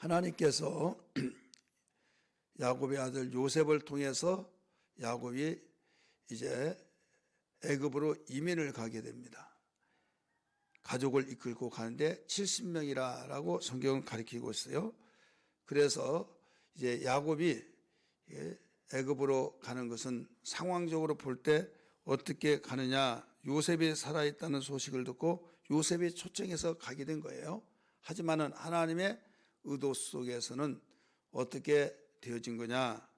하나님께서 야곱의 아들 요셉을 통해서 야곱이 이제 애굽으로 이민을 가게 됩니다. 가족을 이끌고 가는데 70명이라고 성경은 가리키고 있어요. 그래서 이제 야곱이 애굽으로 가는 것은 상황적으로 볼 때 어떻게 가느냐, 요셉이 살아있다는 소식을 듣고 요셉이 초청해서 가게 된 거예요. 하지만은 하나님의 의도 속에서는 어떻게 되어진 거냐,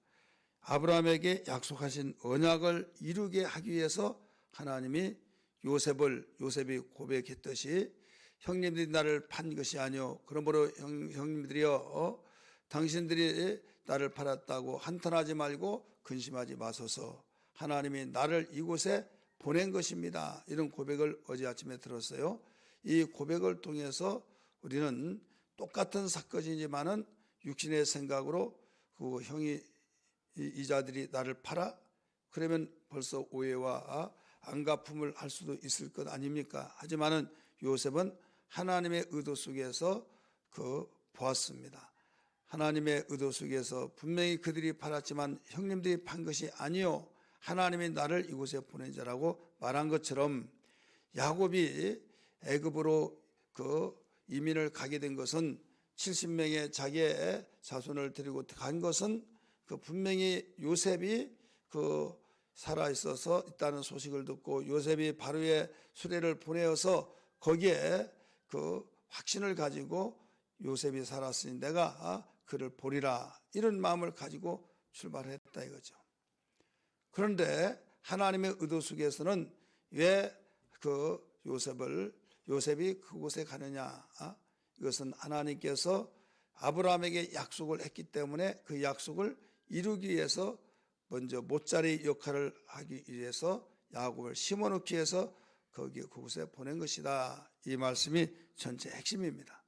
아브라함에게 약속하신 언약을 이루게 하기 위해서 하나님이 요셉이 고백했듯이 형님들이 나를 판 것이 아니요 그러므로 형님들이여 당신들이 나를 팔았다고 한탄하지 말고 근심하지 마소서, 하나님이 나를 이곳에 보낸 것입니다. 이런 고백을 어제 아침에 들었어요. 이 고백을 통해서 우리는 똑같은 사건이지만은 육신의 생각으로 그 형이 이 자들이 나를 팔아? 그러면 벌써 오해와 안갚음을 할 수도 있을 것 아닙니까? 하지만은 요셉은 하나님의 의도 속에서 보았습니다. 하나님의 의도 속에서 분명히 그들이 팔았지만 형님들이 판 것이 아니요 하나님이 나를 이곳에 보낸 자라고 말한 것처럼 야곱이 애굽으로 이민을 가게 된 것은 70명의 자기의 자손을 데리고 간 것은 분명히 요셉이 살아 있어서 있다는 소식을 듣고 요셉이 바로의 수레를 보내어서 거기에 확신을 가지고 요셉이 살았으니 내가 그를 보리라, 이런 마음을 가지고 출발했다 이거죠. 그런데 하나님의 의도 속에서는 왜 요셉이 그곳에 가느냐? 이것은 하나님께서 아브라함에게 약속을 했기 때문에 그 약속을 이루기 위해서 먼저 못자리 역할을 하기 위해서 야곱을 심어놓기 위해서 그곳에 보낸 것이다. 이 말씀이 전체 핵심입니다.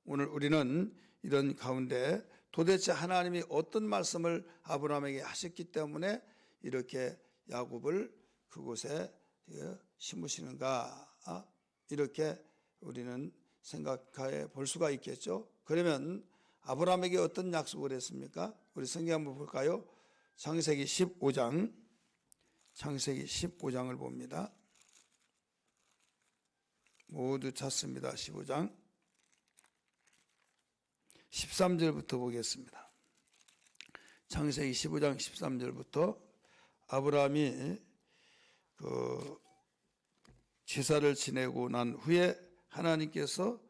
오늘 우리는 이런 가운데 도대체 하나님이 어떤 말씀을 아브라함에게 하셨기 때문에 이렇게 야곱을 그곳에 심으시는가, 이렇게 우리는 생각해 볼 수가 있겠죠. 그러면 아브라함에게 어떤 약속을 했습니까? 우리 성경 한번 볼까요? 창세기 15장을 봅니다. 모두 찾습니다. 15장 13절부터 보겠습니다. 창세기 15장 13절부터 아브라함이 제사를 지내고 난 후에 하나님께서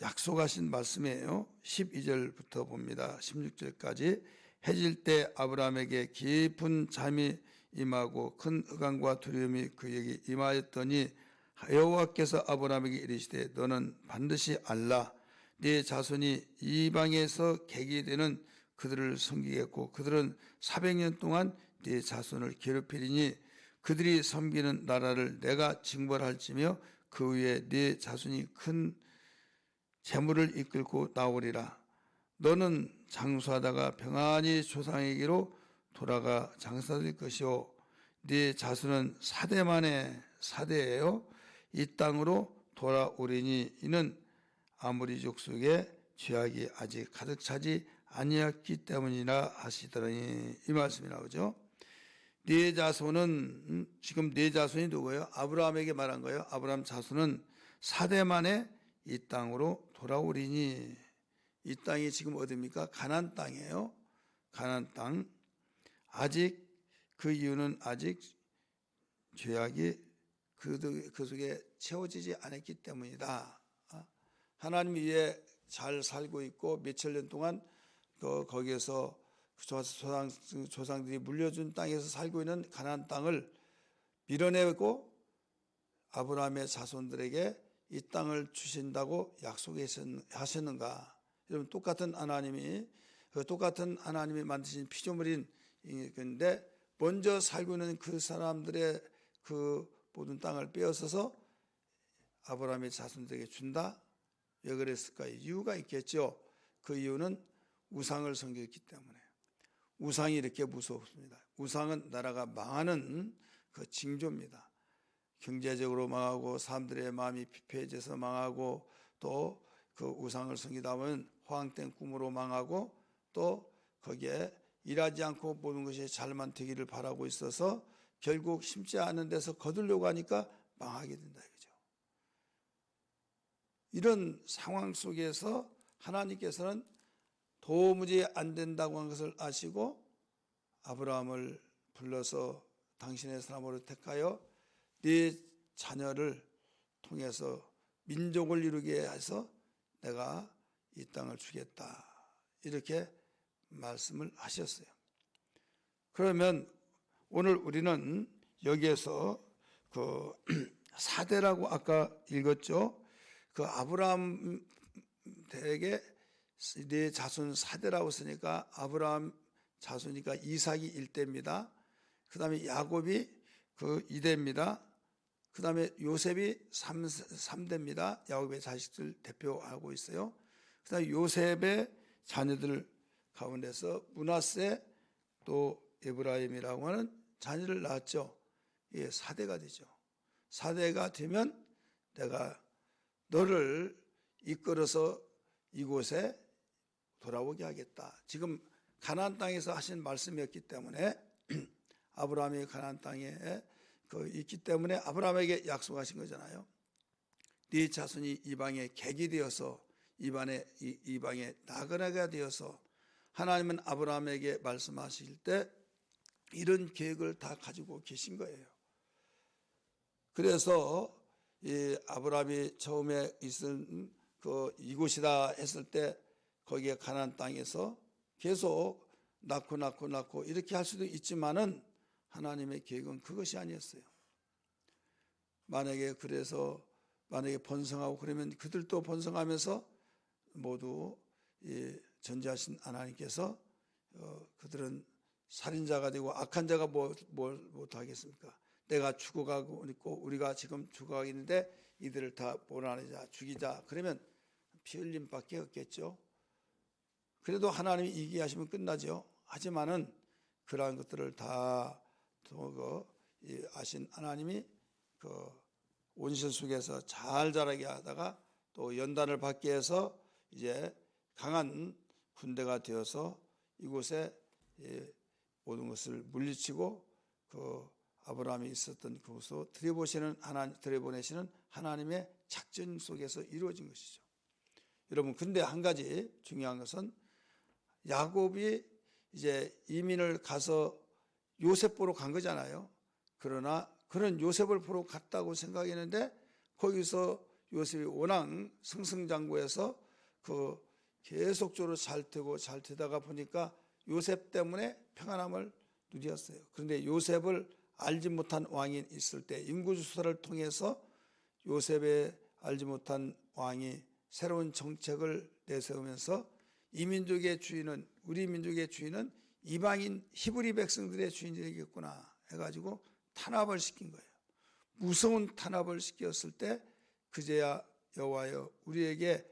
약속하신 말씀이에요. 12절부터 봅니다. 16절까지. 해질 때 아브라함에게 깊은 잠이 임하고 큰 흑암과 두려움이 그에게 임하였더니 여호와께서 아브라함에게 이르시되 너는 반드시 알라. 네 자손이 이방에서 객이 되는 그들을 섬기겠고 그들은 400년 동안 네 자손을 괴롭히리니 그들이 섬기는 나라를 내가 징벌할지며 그 위에 네 자손이 큰 재물을 이끌고 나오리라. 너는 장수하다가 평안히 조상에게로 돌아가 장사될 것이요 네 자손은 사대 만에 사대예요 이 땅으로 돌아오리니 이는 아모리 족속의 죄악이 아직 가득 차지 아니었기 때문이라 하시더니, 이 말씀이 나오죠. 네 자손은, 지금 네 자손이 누구예요? 아브라함에게 말한 거예요. 아브라함 자손은 사대 만에 이 땅으로 돌아오리니, 이 땅이 지금 어디입니까? 가나안 땅이에요. 가나안 땅. 아직 그 이유는 아직 죄악이 그 속에 채워지지 않았기 때문이다. 하나님 위에 잘 살고 있고 몇천 년 동안 거기에서 조상들이 물려준 땅에서 살고 있는 가나안 땅을 밀어내고 아브라함의 자손들에게 이 땅을 주신다고 약속하셨는가? 여러분, 똑같은 하나님이 만드신 피조물인 건데 먼저 살고 있는 그 사람들의 그 모든 땅을 빼앗아서 아브라함의 자손들에게 준다? 왜 그랬을까요? 이유가 있겠죠. 그 이유는 우상을 섬겼기 때문에. 우상이 이렇게 무섭습니다. 우상은 나라가 망하는 그 징조입니다. 경제적으로 망하고 사람들의 마음이 피폐해져서 망하고 또 그 우상을 섬기다 보면 허황된 꿈으로 망하고 또 거기에 일하지 않고 모든 것이 잘만 되기를 바라고 있어서 결국 심지 않은 데서 거두려고 하니까 망하게 된다 이거죠. 이런 상황 속에서 하나님께서는 도무지 안 된다고 한 것을 아시고 아브라함을 불러서 당신의 사람으로 택하여 네 자녀를 통해서 민족을 이루게 해서 내가 이 땅을 주겠다 이렇게 말씀을 하셨어요. 그러면 오늘 우리는 여기에서 그 사대라고 아까 읽었죠. 그 아브라함 대에게 네 자손 사대라고 쓰니까 아브라함 자손이니까 이삭이 1대입니다. 그 다음에 야곱이 그 2대입니다. 그 다음에 요셉이 3대입니다. 야곱의 자식들 대표하고 있어요. 그 다음에 요셉의 자녀들 가운데서 므낫세 또 에브라임이라고 하는 자녀를 낳았죠. 예, 4대가 되죠. 4대가 되면 내가 너를 이끌어서 이곳에 돌아오게 하겠다. 지금 가나안 땅에서 하신 말씀이었기 때문에 아브라함이 가나안 땅에 있기 때문에 아브라함에게 약속하신 거잖아요. 네 자손이 이방에 객이 되어서 이방에 나그네가 되어서 하나님은 아브라함에게 말씀하실 때 이런 계획을 다 가지고 계신 거예요. 그래서 이 아브라함이 처음에 있은 그 이곳이다 했을 때 거기에 가나안 땅에서 계속 낳고 이렇게 할 수도 있지만은 하나님의 계획은 그것이 아니었어요. 만약에 번성하고 그러면 그들도 번성하면서 모두 전지하신 하나님께서 그들은 살인자가 되고 악한 자가 뭘 못하겠습니까? 내가 죽어가고 있고 우리가 지금 죽어가고 있는데 이들을 다 몰아내자 죽이자 그러면 피 흘림밖에 없겠죠. 그래도 하나님이 이기게 하시면 끝나죠. 하지만은 그러한 것들을 다 아신 하나님이 그 온실 속에서 잘 자라게 하다가 또 연단을 받게 해서 이제 강한 군대가 되어서 이곳에 모든 것을 물리치고 그 아브라함이 있었던 그곳으로 들여보내시는 하나님의 작전 속에서 이루어진 것이죠. 여러분, 근데 한 가지 중요한 것은 야곱이 이제 이민을 가서 요셉 보러 간 거잖아요. 그러나 그런 요셉을 보러 갔다고 생각했는데 거기서 요셉이 워낙 승승장구해서 그 계속적으로 잘 되다가 보니까 요셉 때문에 평안함을 누렸어요. 그런데 요셉을 알지 못한 왕이 있을 때 인구조사를 통해서 요셉의 알지 못한 왕이 새로운 정책을 내세우면서 이 민족의 주인은 우리 민족의 주인은 이방인 히브리 백성들의 주인이 되겠구나 해가지고 탄압을 시킨 거예요. 무서운 탄압을 시켰을 때 그제야 여호와여 우리에게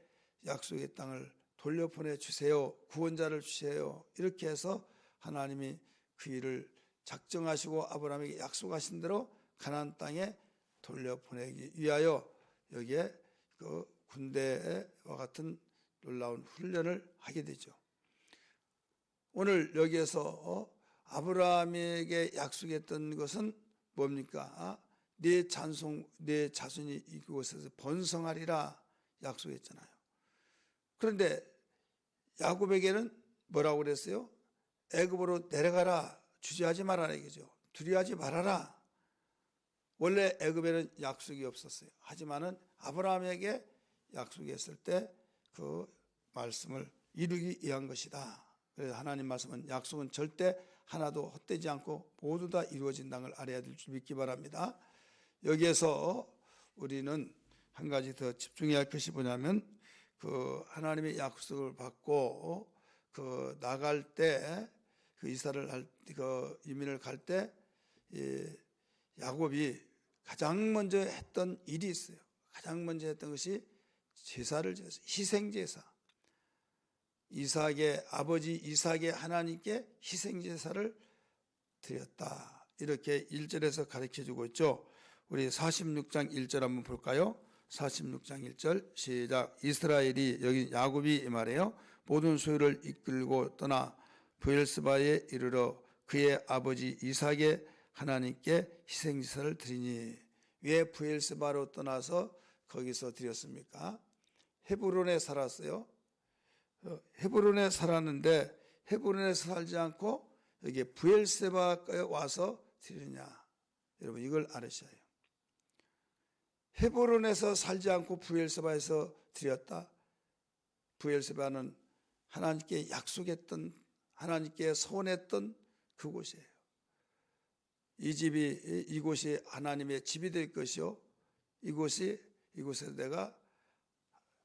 약속의 땅을 돌려보내 주세요. 구원자를 주세요. 이렇게 해서 하나님이 그 일을 작정하시고 아브라함에게 약속하신 대로 가나안 땅에 돌려보내기 위하여 여기에 그 군대와 같은 놀라운 훈련을 하게 되죠. 오늘 여기에서 아브라함에게 약속했던 것은 뭡니까? 네 자손이 이곳에서 번성하리라 약속했잖아요. 그런데 야곱에게는 뭐라고 그랬어요? 애굽으로 내려가라. 주저하지 말아라 이거죠. 두려워하지 말아라. 원래 애굽에는 약속이 없었어요. 하지만은 아브라함에게 약속했을 때 그 말씀을 이루기 위한 것이다. 그래서 하나님 말씀은 약속은 절대 하나도 헛되지 않고 모두 다 이루어진다는 걸 알아야 될 줄 믿기 바랍니다. 여기에서 우리는 한 가지 더 집중해야 할 것이 뭐냐면 그 하나님의 약속을 받고 그 나갈 때 그 이민을 갈 때 야곱이 가장 먼저 했던 일이 있어요. 가장 먼저 했던 것이 제사를 지었어요. 희생제사. 아버지 이삭의 하나님께 희생제사를 드렸다. 이렇게 1절에서 가르쳐주고 있죠. 우리 46장 1절 한번 볼까요? 46장 1절 시작. 이스라엘이, 여기 야곱이 이 말이에요, 모든 소유를 이끌고 떠나 브엘스바에 이르러 그의 아버지 이삭의 하나님께 희생제사를 드리니. 왜 브엘스바로 떠나서 거기서 드렸습니까? 헤브론에 살았어요. 헤브론에 살았는데 헤브론에서 살지 않고 여기 브엘세바에 와서 드리느냐. 여러분 이걸 알으셔야 해요. 헤브론에서 살지 않고 브엘세바에서 드렸다. 브엘세바는 하나님께 약속했던, 하나님께 서원했던 그곳이에요. 이곳이 하나님의 집이 될 것이요, 이곳에서 내가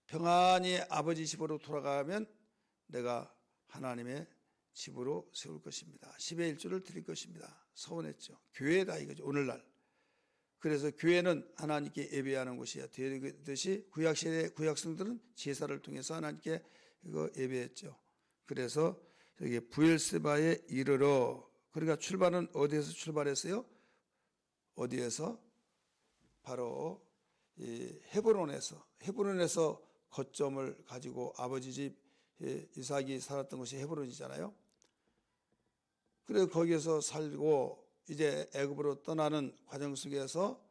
평안히 아버지 집으로 돌아가면 내가 하나님의 집으로 세울 것입니다. 10의 1조를 드릴 것입니다. 서원했죠. 교회다 이거죠, 오늘날. 그래서 교회는 하나님께 예배하는 곳이야 되듯이 구약시대 구약성들은 제사를 통해서 하나님께 이거 예배했죠. 그래서 여기 브엘세바에 이르러, 그러니까 출발은 어디에서 출발했어요? 어디에서? 바로 이 헤브론에서 거점을 가지고 아버지 집 이삭이 살았던 곳이 헤브론이잖아요. 그래서 거기에서 살고 이제 애굽으로 떠나는 과정 속에서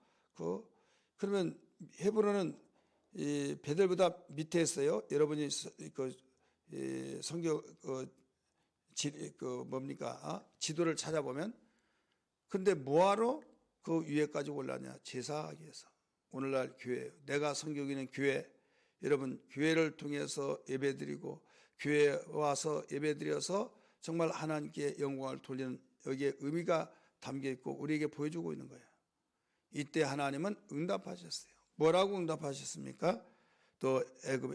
그러면 헤브론은 이 베델보다 밑에 있어요. 여러분이 성경 지도를 찾아보면. 근데 뭐하러 그 위에까지 올랐냐? 제사하기 위해서. 오늘날 교회, 내가 섬기는 교회, 여러분 교회를 통해서 예배드리고 교회에 와서 예배드려서 정말 하나님께 영광을 돌리는, 여기에 의미가 담겨 있고 우리에게 보여주고 있는 거예요. 이때 하나님은 응답하셨어요. 뭐라고 응답하셨습니까? 또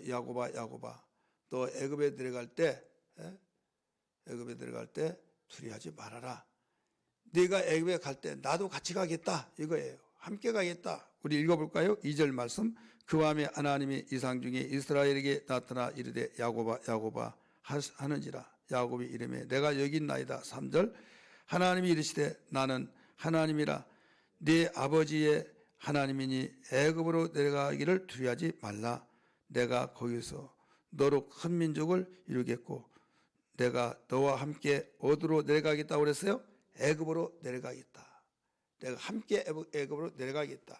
야곱아 또 애굽에 들어갈 때 두려워하지 말아라. 네가 애굽에 갈 때 나도 같이 가겠다 이거예요. 함께 가겠다. 우리 읽어볼까요? 2절 말씀. 그 밤에 하나님이 이상 중에 이스라엘에게 나타나 이르되 야곱아 하는지라. 야곱이 이르매 내가 여기 있나이다. 3절. 하나님이 이르시되 나는 하나님이라 네 아버지의 하나님이니 애굽으로 내려가기를 두려워하지 말라. 내가 거기서 너로 큰 민족을 이루겠고 내가 너와 함께 어디로 내려가겠다고 그랬어요? 애굽으로 내려가겠다. 내가 함께 애굽으로 내려가겠다.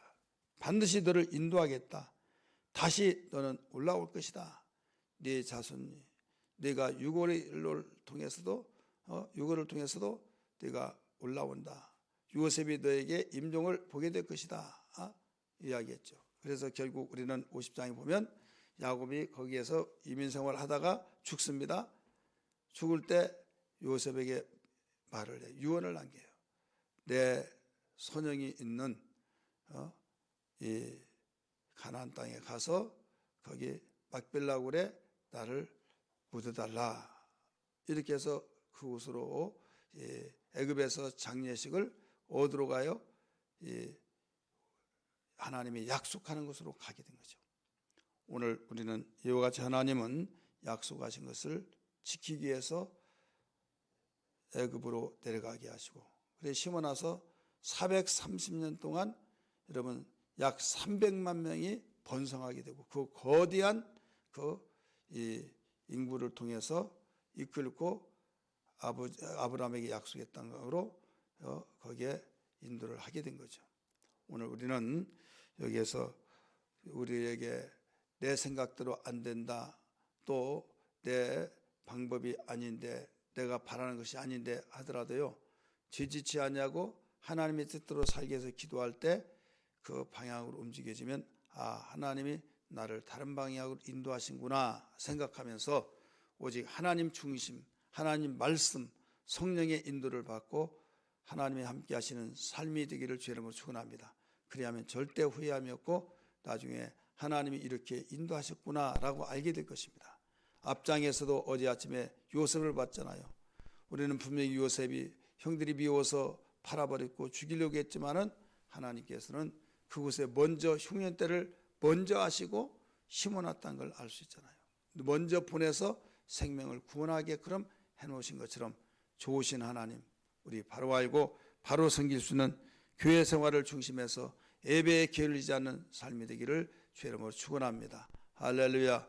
반드시 너를 인도하겠다. 다시 너는 올라올 것이다. 네 자손이 네가 유골을 통해서도 네가 올라온다. 요셉이 너에게 임종을 보게 될 것이다. 이야기했죠. 그래서 결국 우리는 50장에 보면 야곱이 거기에서 이민생활 하다가 죽습니다. 죽을 때 요셉에게 말을 해, 유언을 남겨요. 내 손영이 있는 이 가나안 땅에 가서 거기 막벨라굴에 나를 묻어달라. 이렇게 해서 그곳으로 애굽에서 장례식을 어디로 가요? 하나님이 약속하는 곳으로 가게 된 거죠. 오늘 우리는 이와 같이 하나님은 약속하신 것을 지키기 위해서 애굽으로 내려가게 하시고, 그래 심어 나서 430년 동안 여러분 약 300만 명이 번성하게 되고 그 거대한 이 인구를 통해서 이끌고 아브라함에게 약속했던 것으로 거기에 인도를 하게 된 거죠. 오늘 우리는 여기에서 우리에게 내 생각대로 안 된다, 또 내 방법이 아닌데 내가 바라는 것이 아닌데 하더라도요, 지지치 않냐고 하나님의 뜻대로 살기 위해서 기도할 때 그 방향으로 움직여지면 하나님이 나를 다른 방향으로 인도하신구나 생각하면서 오직 하나님 중심, 하나님 말씀, 성령의 인도를 받고 하나님이 함께 하시는 삶이 되기를 주의 이름으로 축원합니다. 그리하면 절대 후회함이 없고 나중에 하나님이 이렇게 인도하셨구나라고 알게 될 것입니다. 앞장에서도 어제 아침에 요셉을 봤잖아요. 우리는 분명히 요셉이 형들이 미워서 팔아버렸고 죽이려고 했지만은 하나님께서는 그곳에 먼저 흉년 때를 먼저 하시고 심어놨다는 걸 알 수 있잖아요. 먼저 보내서 생명을 구원하게끔 해놓으신 것처럼 좋으신 하나님, 우리 바로 알고 바로 섬길 수 있는 교회 생활을 중심해서 예배에 게을리지 않는 삶이 되기를 주의 이름으로 축원합니다. 할렐루야.